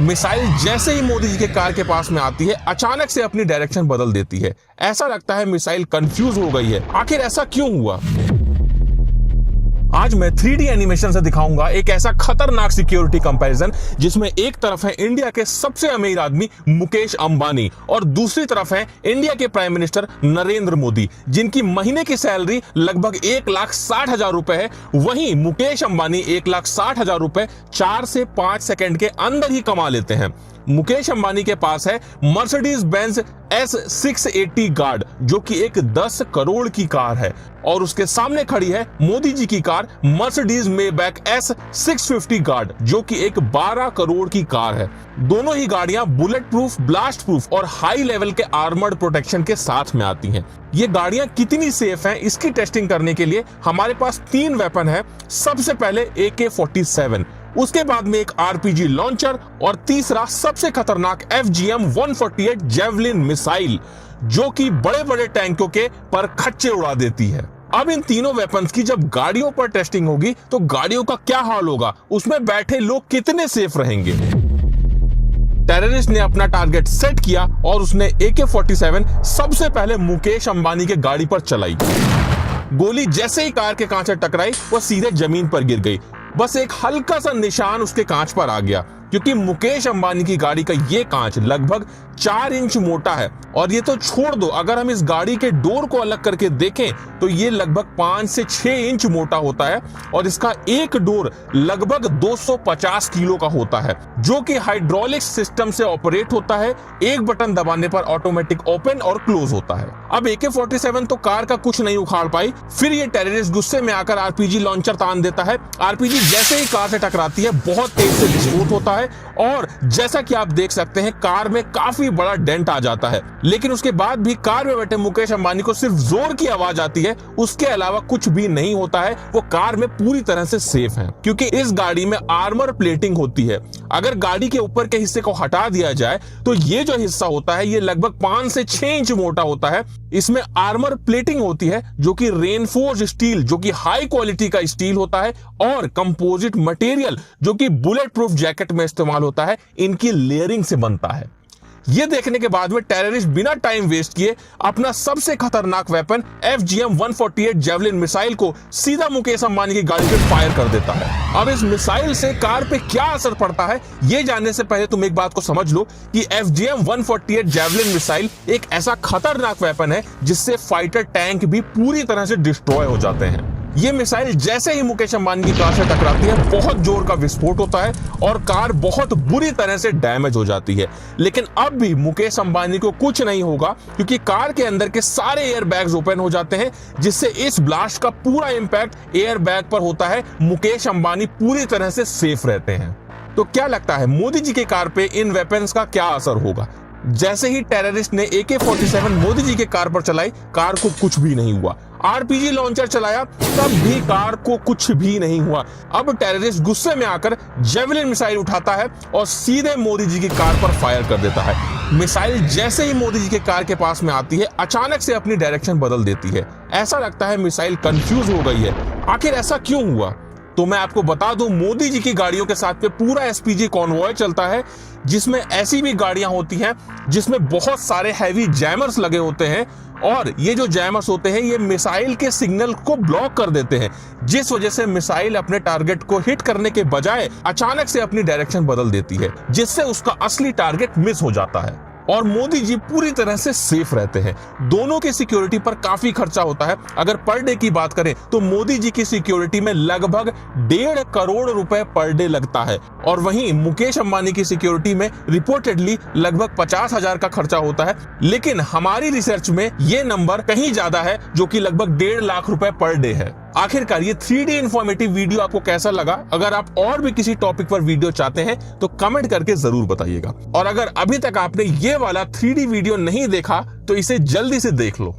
Missile जैसे ही मोदी जी के car के पास में आती है अचानक से अपनी डायरेक्शन बदल देती है। ऐसा लगता है मिसाइल कंफ्यूज हो गई है। आखिर ऐसा क्यों हुआ? आज मैं 3D एनिमेशन से दिखाऊंगा एक ऐसा खतरनाक सिक्योरिटी कंपैरिजन जिसमें एक तरफ है इंडिया के सबसे अमीर आदमी मुकेश अंबानी और दूसरी तरफ है इंडिया के प्राइम मिनिस्टर नरेंद्र मोदी, जिनकी महीने की सैलरी लगभग 1,60,000 रुपए है। वहीं मुकेश अंबानी 1,60,000 रुपए 4 से 5 सेकंड के अंदर ही कमा लेते हैं। मुकेश अंबानी के पास है मर्सिडीज बेंज S680 गार्ड, जो कि एक 10 करोड़ की कार है, और उसके सामने खड़ी है मोदी जी की car Mercedes Maybach S650 guard, जो कि एक 12 करोड़ की कार है। दोनों ही गाड़ियां बुलेट प्रूफ, ब्लास्ट प्रूफ और हाई लेवल के आर्मर्ड प्रोटेक्शन के साथ में आती हैं। ये गाड़ियां कितनी सेफ हैं, इसकी टेस्टिंग करने के लिए हमारे पास 3 वेपन है। सबसे पहले AK-47, उसके बाद में एक RPG लॉन्चर और तीसरा सबसे खतरनाक FGM-148 जेवलिन मिसाइल, जो कि बड़े बड़े टैंकों के पर खच्चे उड़ा देती है। अब इन तीनों वेपन्स की जब गाड़ियों पर टेस्टिंग होगी तो गाड़ियों का क्या हाल होगा, उसमें बैठे लोग कितने सेफ रहेंगे। टेररिस्ट ने अपना टारगेट सेट किया और उसने AK-47 सबसे पहले मुकेश अंबानी के गाड़ी पर चलाई। गोली जैसे ही कार के कांच से टकराई वो सीधे जमीन पर गिर गई। बस एक हल्का सा निशान उसके कांच पर आ गया, क्योंकि मुकेश अंबानी की गाड़ी का ये कांच लगभग 4 इंच मोटा है। और ये तो छोड़ दो, अगर हम इस गाड़ी के डोर को अलग करके देखें तो ये लगभग 5 से 6 इंच मोटा होता है और इसका एक डोर लगभग 250 किलो का होता है, जो कि हाइड्रोलिक सिस्टम से ऑपरेट होता है। एक बटन दबाने पर ऑटोमेटिक ओपन और क्लोज होता है। अब AK-47 तो कार का कुछ नहीं उखाड़ पाई। फिर ये टेररिस्ट गुस्से में आकर RPG लॉन्चर तान देता है। RPG जैसे ही कार से टकराती है बहुत तेज से विस्फोट होता है और जैसा कि आप देख सकते हैं कार में काफी बड़ा डेंट आ जाता है। लेकिन उसके बाद भी कार में बैठे मुकेश अंबानी को सिर्फ जोर की आवाज आती है, उसके अलावा कुछ भी नहीं होता है। वो कार में पूरी तरह से सेफ है, क्योंकि इस गाड़ी में आर्मर प्लेटिंग होती है। अगर गाड़ी के ऊपर के हिस्से को हटा दिया जाए तो ये जो हिस्सा होता है ये लगभग 5 से 6 इंच मोटा होता है। इसमें आर्मर प्लेटिंग होती है जो कि रेनफोर्स्ड स्टील, जो कि हाई क्वालिटी का स्टील होता है, और कंपोजिट मटेरियल जो कि बुलेट प्रूफ जैकेट में इस्तेमाल होता है, इनकी लेयरिंग से बनता है। ये देखने के बाद में टेररिस्ट बिना टाइम वेस्ट किए अपना सबसे खतरनाक वेपन FGM-148 जेवलिन मिसाइल को सीधा मुकेश अंबानी की गाड़ी पे फायर कर देता है। अब इस मिसाइल से कार पे क्या असर पड़ता है ये जानने से पहले तुम एक बात को समझ लो कि FGM-148 जेवलिन मिसाइल एक ऐसा खतरनाक वेपन है जिससे फाइटर टैंक भी पूरी तरह से डिस्ट्रॉय हो जाते हैं। ये मिसाइल जैसे ही मुकेश अंबानी की कार से टकराती है बहुत जोर का विस्फोट होता है और कार बहुत बुरी तरह से डैमेज हो जाती है। लेकिन अब भी मुकेश अंबानी को कुछ नहीं होगा, क्योंकि कार के अंदर के सारे एयर बैग्स ओपन हो जाते हैं, जिससे इस ब्लास्ट का पूरा इंपैक्ट एयर बैग पर होता है। मुकेश अंबानी पूरी तरह से सेफ रहते हैं। तो क्या लगता है मोदी जी की कार पे इन वेपन्स का क्या असर होगा? जैसे ही टेररिस्ट ने AK-47 मोदी जी के कार पर चलाई, कार को कुछ भी नहीं हुआ। RPG लॉन्चर चलाया, तब भी कार को कुछ भी नहीं हुआ। अब टेररिस्ट गुस्से में आकर जेवलिन मिसाइल उठाता है और सीधे मोदी जी की कार पर फायर कर देता है। मिसाइल जैसे ही मोदी जी के कार के पास में आती है अचानक से अपनी डायरेक्शन बदल देती है। ऐसा लगता है मिसाइल कंफ्यूज हो गई है। आखिर ऐसा क्यों हुआ? तो मैं आपको बता दूं, मोदी जी की गाड़ियों के साथ में पूरा SPG कॉन्वॉय चलता है, जिसमें ऐसी भी गाड़ियां होती हैं जिसमें बहुत सारे हैवी जैमर्स लगे होते हैं, और ये जो जैमर्स होते हैं ये मिसाइल के सिग्नल को ब्लॉक कर देते हैं, जिस वजह से मिसाइल अपने टारगेट को हिट करने के बजाय अचानक से अपनी डायरेक्शन बदल देती है, जिससे उसका असली टारगेट मिस हो जाता है और मोदी जी पूरी तरह से सेफ रहते हैं। दोनों की सिक्योरिटी पर काफी खर्चा होता है। अगर पर डे की बात करें तो मोदी जी की सिक्योरिटी में लगभग 1.5 करोड़ रुपए पर डे लगता है, और वहीं मुकेश अंबानी की सिक्योरिटी में रिपोर्टेडली लगभग 50,000 का खर्चा होता है। लेकिन हमारी रिसर्च में ये नंबर कहीं ज्यादा है, जो कि लगभग 1.5 लाख रुपए पर डे है। आखिरकार ये 3D इंफॉर्मेटिव वीडियो आपको कैसा लगा? अगर आप और भी किसी टॉपिक पर वीडियो चाहते हैं तो कमेंट करके जरूर बताइएगा। और अगर अभी तक आपने ये वाला 3D वीडियो नहीं देखा तो इसे जल्दी से देख लो।